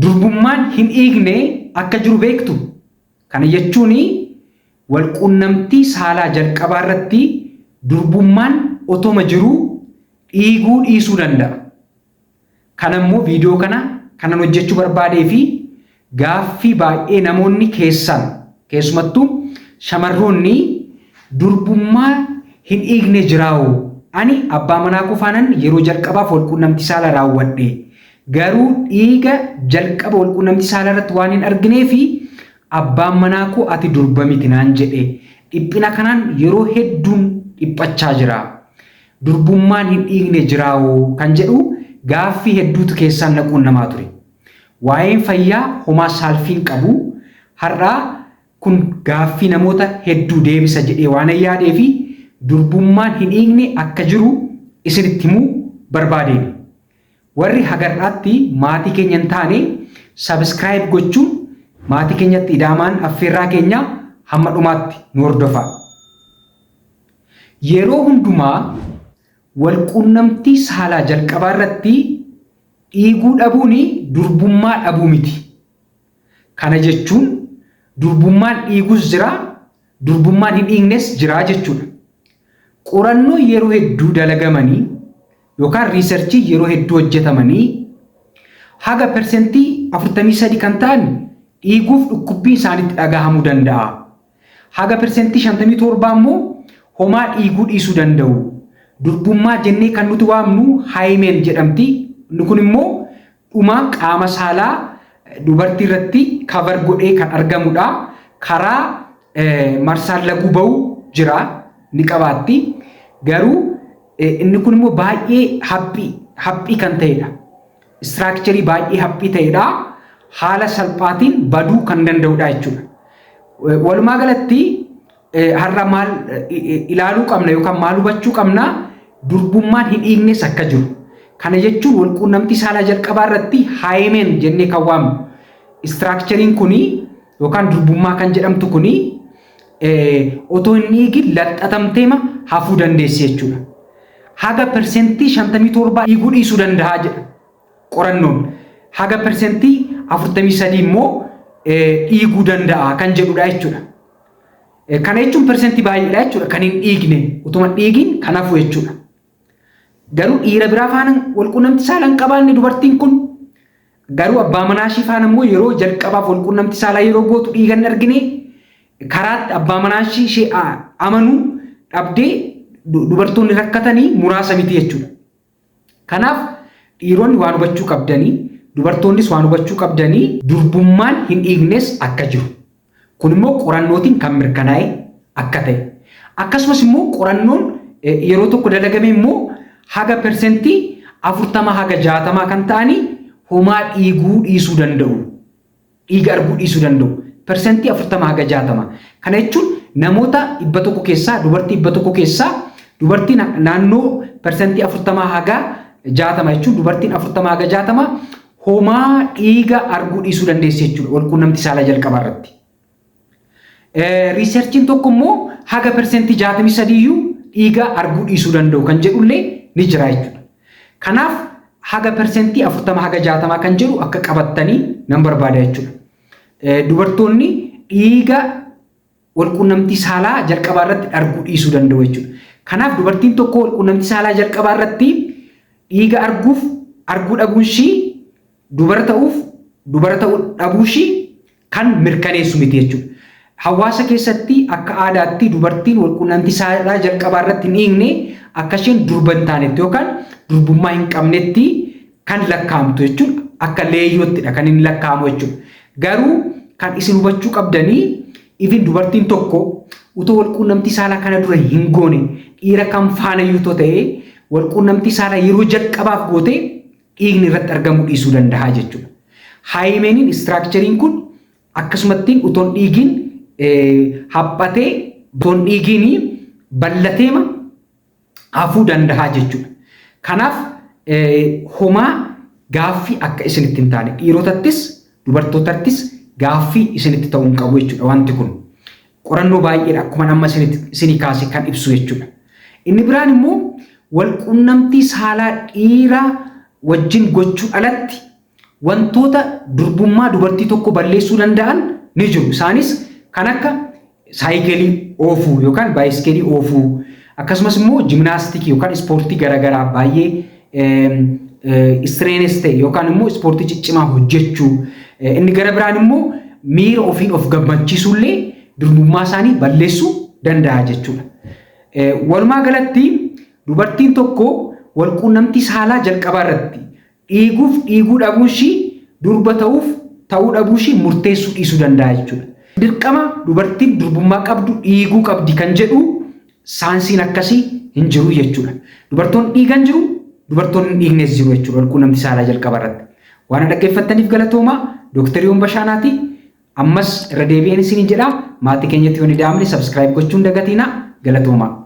durbummaan hin dhiigne akka jiru beektu. Kana jechuun walquunnamtii saalaa jalqabaa irratti durbummaan otoma jiru dhiiguu dhiisuu danda'a. Kanammoo viidiyoo kana kanan hojjechuu barbaadee fi gaaffii baay'ee namoonni keessumattuu shamarroonni durbummaa hin dhiigne jiraa'u. Ani abbaa manaa qofaanan yeroo jalqabaaf walquunnamtii saalaa raawwadhe. Garuu dhiiga jalqaba walquunnamtii saalaa irratti waan hin arginee fi abbaan manaa koo ati durba miti naan jedhe. Dhiphina kanaan yeroo hedduun dhiphachaa jira. Durbummaan hin dhiigne jiraa'u kan jedhu gaaffii hedduutu keessaan naquun namaa ture. Waa'een fayyaa homaa saalfiin qabu. Har'aa kun gaaffii namoota hedduu deebisa jedhee waan yaadee fi durbummaan hin dhiigne akka jiru isinitti himuu barbaadeen. Warri hagarraatti maatii keenya hin taane subscribe gochuun maatii keenyatti idaamaan affeerraa keenya hamma dhumaatti nu hordofaa. Yeroo hundumaa walquunnamtii saalaa jalqabaa irratti dhiiguu dhabuun durbummaa dhabuu miti. Kana jechuun durbummaan dhiiguus jira, durbummaan hin dhiignes jira jechuudha. Qorannoo yeroo hedduu dalagamanii yookaan riisarchii yeroo hedduu hojjetamanii haga persentii 43 kan ta'an dhiiguuf dhukkubbii isaanitti dhagahamuu danda'a. Haga persentii 57 immoo homaa dhiiguu dhiisuu danda'u. Durbummaa jennee kan nuti waamnu haayimeen jedhamti. Inni kun immoo dhuma qaama saalaa dubartii irratti kavar godhee kan argamudha. Karaa marsaan laguu ba'u jira ni qabaatti. Garuu inni kun immoo baay'ee haphii kan ta'edha. Istiraakcharii baay'ee haphii ta'edha. Haala salphaatiin baduu kan danda'udha jechuudha. Walumaa galatti har'a maal ilaaluu qabna yookaan maal hubachuu qabna? Durbummaan hin dhiignes akka jiru. Kana jechuun walquunnamtii saalaa jalqabaa irratti haayimeen jennee kan waamnu. Istiraakchariin kuni yookaan durbummaa kan jedhamtu kuni otoo hin dhiigin laxxatamteema hafuu dandeessi jechuudha. Haga persentii 57 dhiiguu dhiisuu danda'a jedha qorannoon. Haga persentii 43 immoo dhiiguu danda'a kan jedhudha jechuudha. Kana jechuun persentii baay'eedha jechuudha kan hin dhiigne utuma dhiigin kan hafu jechuudha. Garuu dhiira biraa faana walquunnamtii saalaa hin qabaanne dubartiin kun garuu abbaa manaa ishii faana immoo yeroo jalqabaaf walquunnamtii saalaa yeroo gootu dhiiga hin argine karaatti abbaa manaa ishee amanuu dhabdee dubartoonni rakkatanii muraasa miti jechuudha. Kanaaf dhiironni waan hubachuu qabdanii dubartoonnis waan hubachuu qabdanii durbummaan hin dhiignes akka jiru. Kun immoo qorannootiin kan mirkanaa'e akka ta'e. Akkasumas immoo qorannoon yeroo tokko dalagame immoo haga persentii 40 haga 60 kan ta'anii homaa dhiiguu dhiisuu danda'u. Dhiiga arguu dhiisuu danda'u. Persentii 40 haga 60. Kana jechuun namoota 100 keessaa dubartii 100 keessaa dubartiin naannoo persentii 40 haga 60 jechuun dubartiin 40 haga 60 homaa dhiiga arguu dhiisuu dandeessi jechuudha walquunnamtii saalaa jalqabaa irratti. Riisarchiin tokko immoo haga persentii 63 iyyuu dhiiga arguu dhiisuu danda'u kan jedhullee ni jira jechuudha. Kanaaf haga persentii 40 haga 60 kan jedhu akka qabattanii nan barbaada jechuudha. Dubartoonni dhiiga walquunnamtii saalaa jalqabaa irratti arguu dhiisuu danda'u jechuudha. Kanaaf dubartiin tokko walquunnamtii saalaa jalqabaa irratti dhiiga arguu dhabuun ishii dubara ta'uu dhabuu ishii kan mirkaneessu miti jechuudha. Hawaasa keessatti akka aadaatti dubartiin walquunnamtii saalaa jalqabaa irratti hin dhiigne akka isheen durba hin taanetti yookaan durbummaa hin qabnetti kan lakkaa'amtu jechuudha. Akka leeyyoottidha kan inni lakkaa'amu jechuudha. Garuu kan isin hubachuu qabdanii ifin dubartiin tokko utoo walquunnamtii saalaa kana dura hin goone dhiira kan faana iyyuu ta'e walquunnamtii saalaa yeroo jalqabaaf goote dhiigni irratti argamuu dhiisuu danda'a jechuudha. Haayimeeniin istiraakchariin kun akkasumattiin utoon dhiigiin haphatee utoon dhiigiin ballateema hafuu danda'a jechuudha. Kanaaf homaa gaaffii akka isinitti hin taane dhiirotattis dubartootattis gaaffii isinitti ta'uu hin qabu jechuudha wanti kun. Qorannoo baay'eedha akkuma amma isinii kaase kan ibsu jechuudha. Inni biraan immoo walquunnamtii saalaa dhiira wajjin gochuu alatti wantoota durbummaa dubartii tokko balleessuu danda'an ni jiru. Isaanis kan akka saayikilii oofuu yookaan baayiskeelii oofuu akkasumas immoo jiimnaastikii yookaan ispoortii garaagaraa baay'ee istreenes ta'e yookaan immoo ispoortii ciccimaa hojjechuu. Inni gara biraan immoo miira ofiin of gammachiisuullee durbummaa isaanii balleessuu danda'a jechuudha. Walumaa galatti dubartiin tokko walquunnamtii saalaa jalqabaa irratti dhiiguu dhabuun ishii durba ta'uu dhabuun ishii murteessuu dhiisuu danda'a jechuudha. Dirqama dubartiin durbummaa qabdu dhiiguu qabdi kan jedhu saayinsiin akkasii hin jiru jechuudha. Dubartoonni dhiigan jiru, dubartoonni dhiignes jiru jechuudha walquunnamtii saalaa jalqabaa irratti. Waan dhaggeeffattaniif galatoomaa. Dooktar Yoon Bashaanaati. Ammas irra deebi'een isin jedha. Maatii keenyatti yoo ni daamne subscribe gochuun dagatina. Galatoomaa.